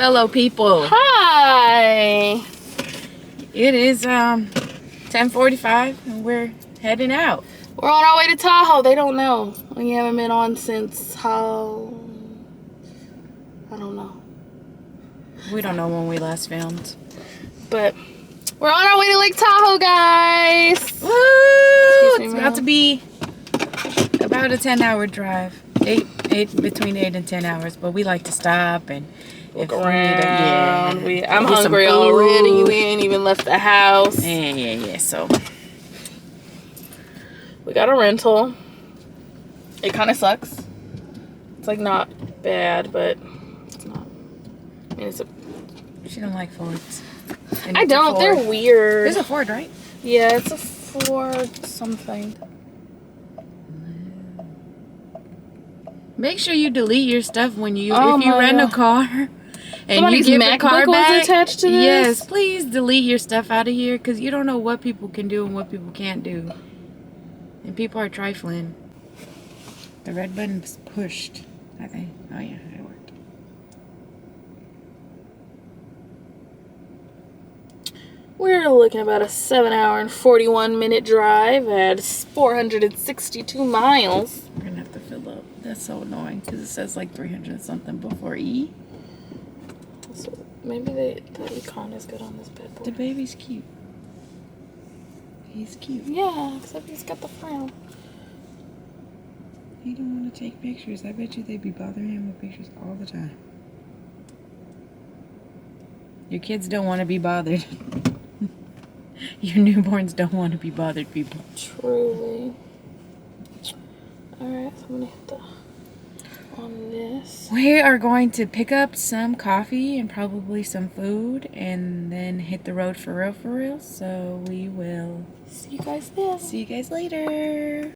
hello, people. Hi. It is 10:45 and we're heading out. We're on our way to Tahoe. They don't know. We haven't been on since how? I don't know. We don't know when we last filmed. But we're on our way to Lake Tahoe, guys. Woo! It's about to be about a 10-hour drive. Between 8 and 10 hours. But we like to stop and look around. I'm hungry already. We ain't even left the house. Yeah. So we got a rental. It kind of sucks. It's like not bad, but it's not. I mean, it's a. She don't like Fords. I don't. They're weird. It's a Ford, right? Yeah, it's a Ford something. Make sure you delete your stuff when you if you rent a car and somebody's you give MacBook the car back. Was attached to this? Yes, please delete your stuff out of here because you don't know what people can do and what people can't do. And people are trifling. The red button is pushed, I think. Oh yeah, it worked. We're looking about a 7-hour and 41-minute drive at 462 miles. We're gonna have to fill up. That's so annoying because it says like 300 and something before E. So maybe the econ is good on this bed boy. The baby's cute. He's cute. Yeah, except he's got the frown. He don't want to take pictures. I bet you they'd be bothering him with pictures all the time. Your kids don't want to be bothered. Your newborns don't want to be bothered, people. Truly. Alright, so I'm going to hit on this. We are going to pick up some coffee and probably some food and then hit the road for real. So we will see you guys then. See you guys later.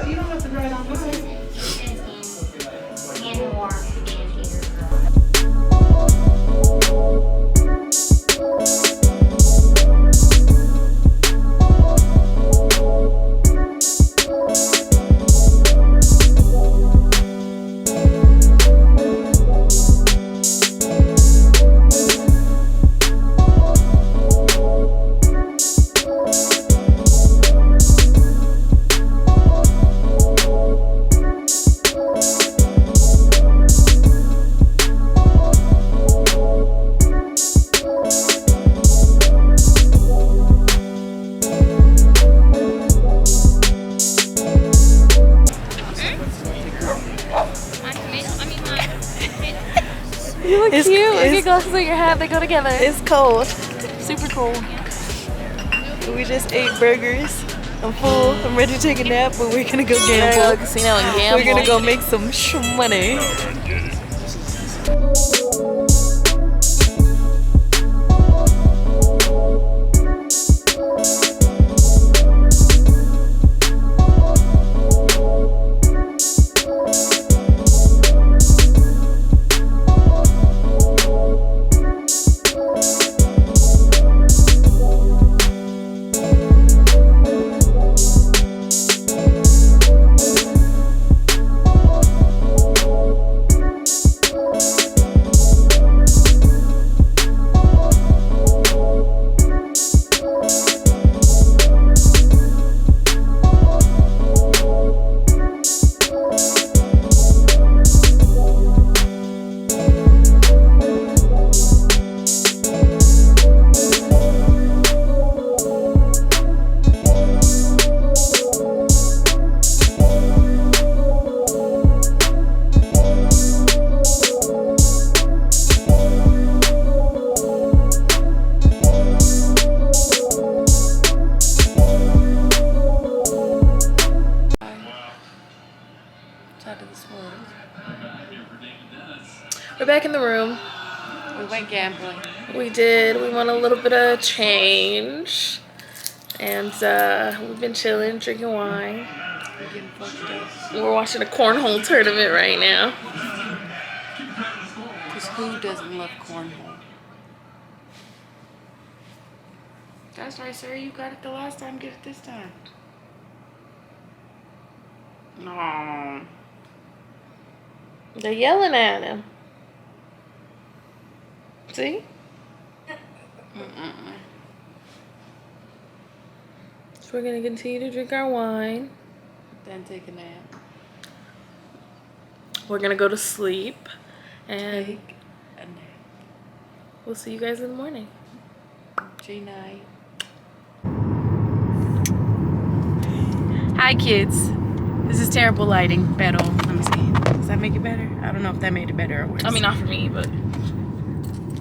You don't have to dry it on mine. And warm and heater. your glasses and your hat, they go together. It's cold. Super cool. We just ate burgers. I'm full. I'm ready to take a nap, but we're gonna go We're gonna go to gamble. the casino and gamble. We're gonna go make some money. We're back in the room. We went gambling. We did. We want a little bit of change. And we've been chilling, drinking wine. We're getting fucked up. We're watching a cornhole tournament right now. Because who doesn't love cornhole? That's right, sir. You got it the last time. Get it this time. No. They're yelling at him. See? So we're going to continue to drink our wine. Then take a nap. We're going to go to sleep. And Take a nap. we'll see you guys in the morning. G-night. Hi, kids. This is terrible lighting, pero let me see. Does that make it better? I don't know if that made it better or worse. I mean, not for me, but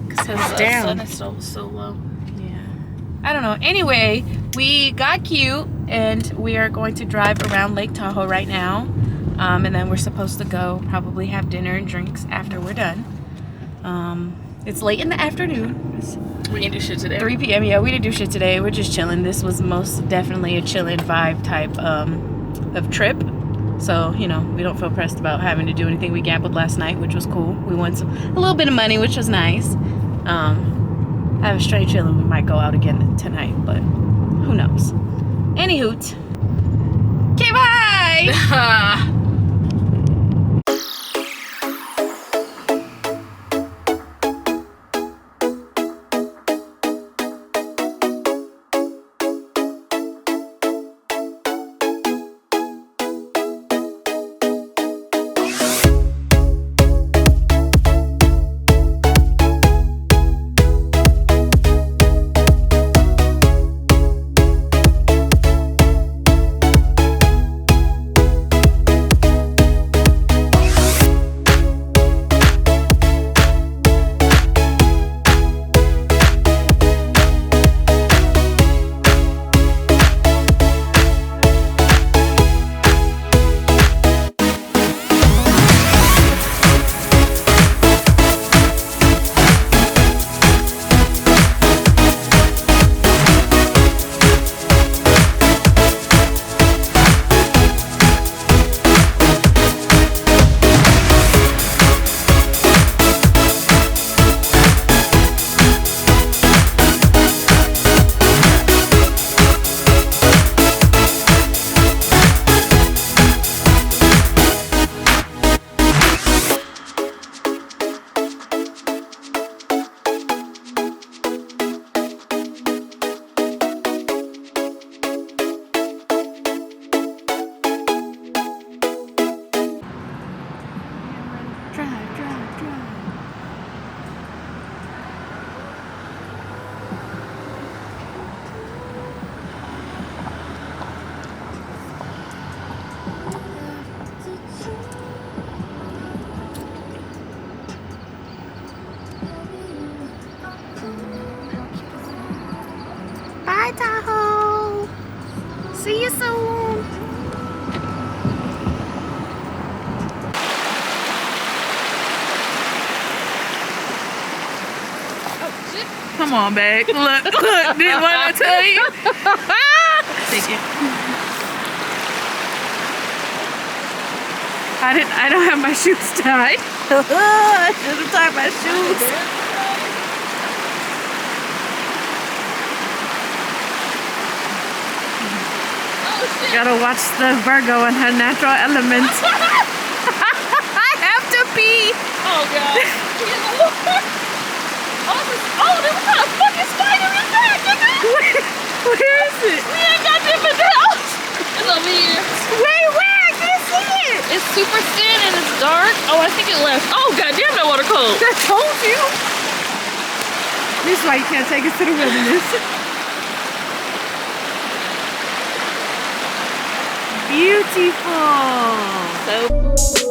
because the it's down. sun is so low. Yeah. I don't know. Anyway, we got cute and we are going to drive around Lake Tahoe right now. And then we're supposed to go probably have dinner and drinks after we're done. It's late in the afternoon. It's We didn't do shit today. 3 p.m. Yeah, we didn't do shit today. We're just chilling. This was most definitely a chilling vibe type of trip. So, you know, we don't feel pressed about having to do anything. We gambled last night, which was cool. We won a little bit of money, which was nice. I have a strange feeling we might go out again tonight, but who knows. Any hoot. Okay, bye! See you soon. Come on, babe. Look, didn't want to tell you. Take it. I don't have my shoes tied. I should have tied my shoes. Gotta watch the Virgo and her natural element. I have to pee. Oh god. Oh, there was a fucking spider in there, nigga. Where is it? We ain't got different house. It's over here. Wait, where? I can't see it. It's super thin and it's dark. Oh, I think it left. Oh god damn, that water cold. I told you. This is why you can't take us to the wilderness. Beautiful. So